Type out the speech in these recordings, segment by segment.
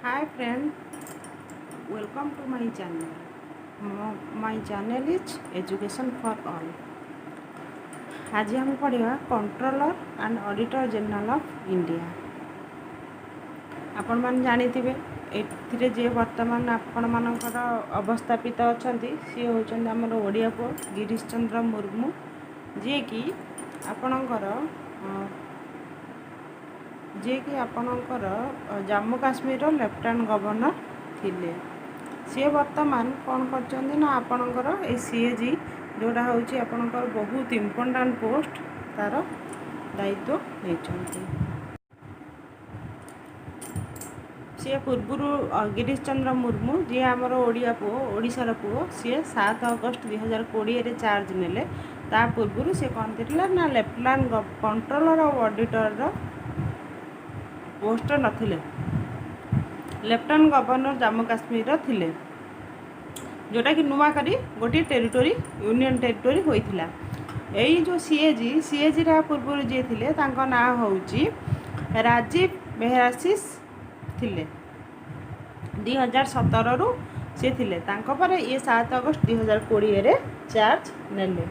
Hi friend, welcome to my channel. My channel is Education for All. आज हम पढ़ा controller and auditor general of India. आपण मान जानिथिबे एथिरे जे वर्तमान आपण मानकर अवस्थापित अछंती सी होचंदी हमर ओडिया को गिरीश चंद्र मुर्मू जे कि आपणकर जम्मू काश्मीर लेफ्टिनेंट गवर्नर थिले. सी वर्तमान कौन करछंदी ना आपणकर ए सीएजी जोड़ा होची आपणकर बहुत इम्पोर्टेंट पोस्ट तार दायित्व लेछंती. सी पूर्व गिरीश चंद्र मुर्मू जी आमर ओडिया पुओ ओडिशार पुओ सी 7 अगस्त 2020 चार्ज नेले. ता पूर्व सी कौन थिला ना लेफ्टिनेंट कंट्रोलर और ऑडिटर पोस्ट नथिले. लेफ्टिनेंट गवर्नर जम्मू काश्मीर थिले जोटा कि नुआ करी गोटे टेरिटोरी यूनियन टेरिटोरी होइथिला. एई जो सीएजी रा पूर्व जे थिले तांको ना होउची राजीव मेहरासिस थिले. 2017 रु से थिले तांको पर ये 7 अगस्त 2020 रे चार्ज नेले.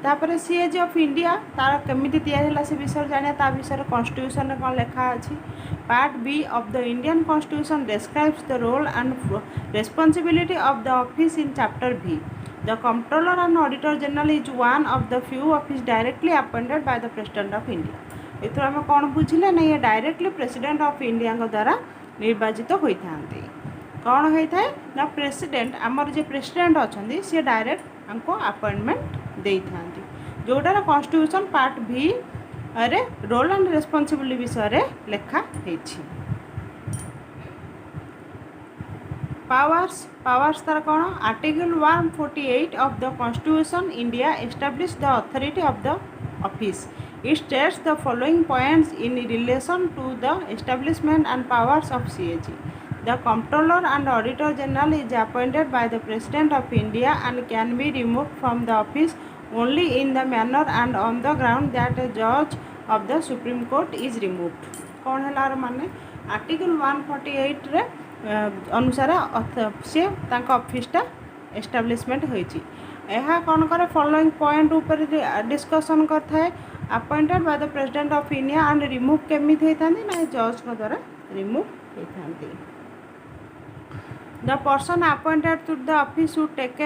तापर सीएजी ऑफ इंडिया तार केमिति तैयार होला से विषय जानिया ता विषय कॉन्स्टिट्यूशन रे कोन लेखा अछि. Part B of the Indian constitution describes the role and responsibility of the office in chapter V. The comptroller and auditor general is one of the few office directly appointed by the president of India. एथर हम कौन बुझिले ना ये directly president of India द्वारा निर्वाचित होता. कौन होता है ना प्रेसिडेंट आमर जो प्रेसिडेंट अच्छा सी डायरेक्ट हमको अपॉइंटमेंट दे था. जोटार कॉन्स्टिट्यूशन पार्ट भी अरे रोल एंड रेस्पॉन्सिबिलिटी विषय लेखा है. पावर्स तार कौन article 148 of the constitution India establish the authority of the office. It states the following points in relation to the establishment and powers of CAG. The Comptroller and Auditor General is appointed by the President of India and can be removed from the office only in the manner and on the ground that a judge of the Supreme Court is removed. कौन है लार माने article 148 रे अनुसार से तांका ऑफिसटा establishment होइची. यह कौन करे फॉलोइंग पॉइंट ऊपर डिस्कशन करता है. Appointed by the president of India and remove केमी होता ना जज द्वारा रिमूव होता. The person appointed to the office should take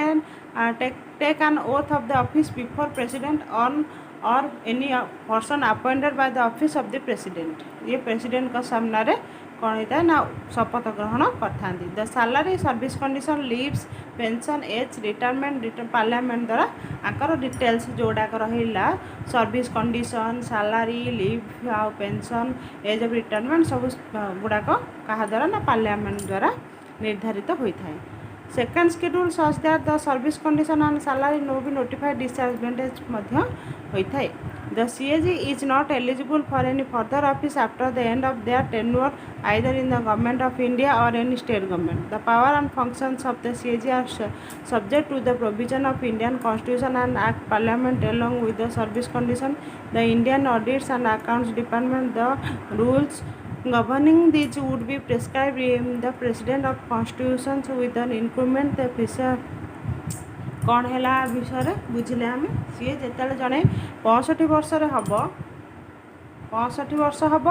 an oath of the office before president on or any person appointed by the office of the president. ये president का सामने कौन होता है ना शपथ ग्रहण करता. The salary service condition leaves pension age retirement parliament द्वारा आकर डिटेल्स जोड़ाक रहा सर्विस कंडीशन सैलरी लीव आ पेंशन एज ऑफ रिटायरमेंट सब गुड़ाक क्या द्वारा ना पार्लियामेंट द्वारा निर्धारित होता है. Second schedule such that the service condition and salary नो बी नोटिफाइड डिसएडवांटेज होता है. The CAG is not eligible for any further office after the end of their tenure either in the government of India or any state government. The power and functions of the CAG are subject to the provision of Indian Constitution and Act Parliament along with the service condition, the Indian Audits and Accounts Department. The rules governing these would be prescribed in the President of Constitution with an increment the officer. कौन है विषय बुझे आम सी जो जड़े 65 वर्ष हम 65 वर्ष हम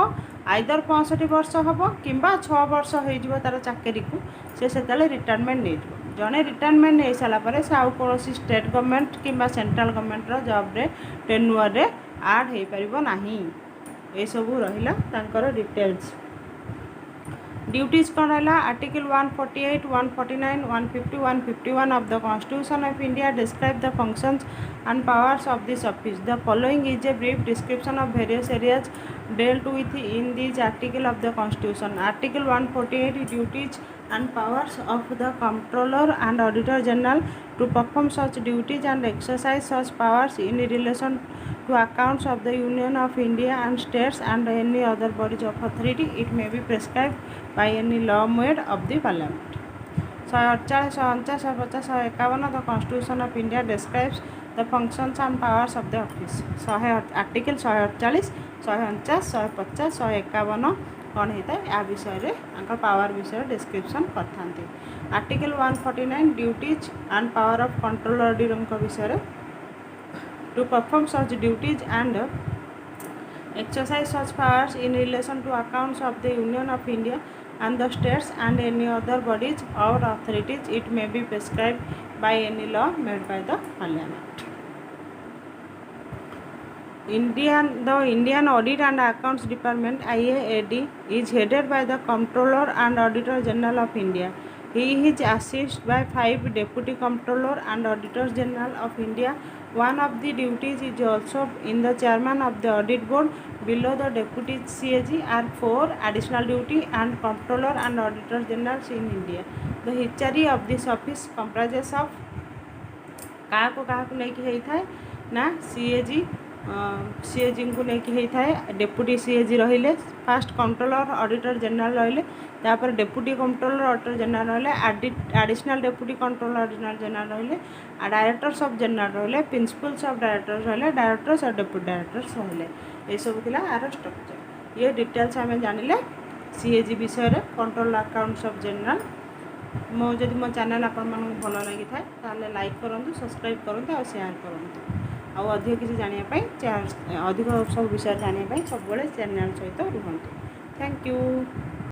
आइदर 65 वर्ष हम कि 6 वर्ष हो तार चाकरी को से रिटायरमेंट नहीं जड़े रिटायरमेंट नहीं सारापर से आउ कौन स्टेट गवर्नमेंट कि सेंट्रल गवर्नमेंट जॉब टेन्यूअर रे ऐड हो पार ना. ये सब रहा डिटेल्स. ड्यूटीज कौन है article 148 149 150 151 of the constitution of India describe the functions and powers of this office. The following is a brief description of various areas dealt with in this article of the constitution. Article 148 duties and powers of the comptroller and auditor general to perform such duties and exercise such powers in relation to accounts of the Union of India and states and any other bodies of authority. It may be prescribed by any law made of the parliament. 148 149 150 151 the constitution of India describes the functions and powers of the office. Article 148 149 150 151 कौन होता है या विषय power विषय description करते। Article 149 duties and power of controller auditor विषय to perform such duties and exercise such powers in relation to accounts of the Union of India and the states and any other bodies or authorities it may be prescribed by any law made by the Parliament. The Indian Audit and Accounts Department IAAD is headed by the Comptroller and Auditor General of India. He is assisted by 5 Deputy Comptroller and Auditors General of India. One of the duties is also in the Chairman of the Audit Board. Below the Deputy CAG are 4 additional duty and Comptroller and Auditor Generals in India. The history of this office comprises of क्या नहीं था ना CAG CAG को लेकिन होता है deputy CAG रहिले fast controller auditor general रहिले तापर डेप्यूटी कंट्रोलर ऑडिटर जनरल रहिले additional deputy controller auditor general रहिले डायरेक्टर्स ऑफ जनरल रहिले प्रिंसिपल्स ऑफ डायरेक्टर्स रहिले डायरेक्टर्स और डेप्यूटी डायरेक्टर्स रहिले ये सब थिला आर स्ट्रक्चर ये डिटेल्स आम जानिले CAG विषय रे कंट्रोल अकाउंट्स ऑफ जनरल मो जदि मो चैनल आपण मन भल लगी थाए ताले लाइक करंतु सब्सक्राइब करंतु और शेयर करंतु आउ अधिक किसी जानापी अधिक सब विषय जानापी सब चैनल सहित रुहतु। Thank you.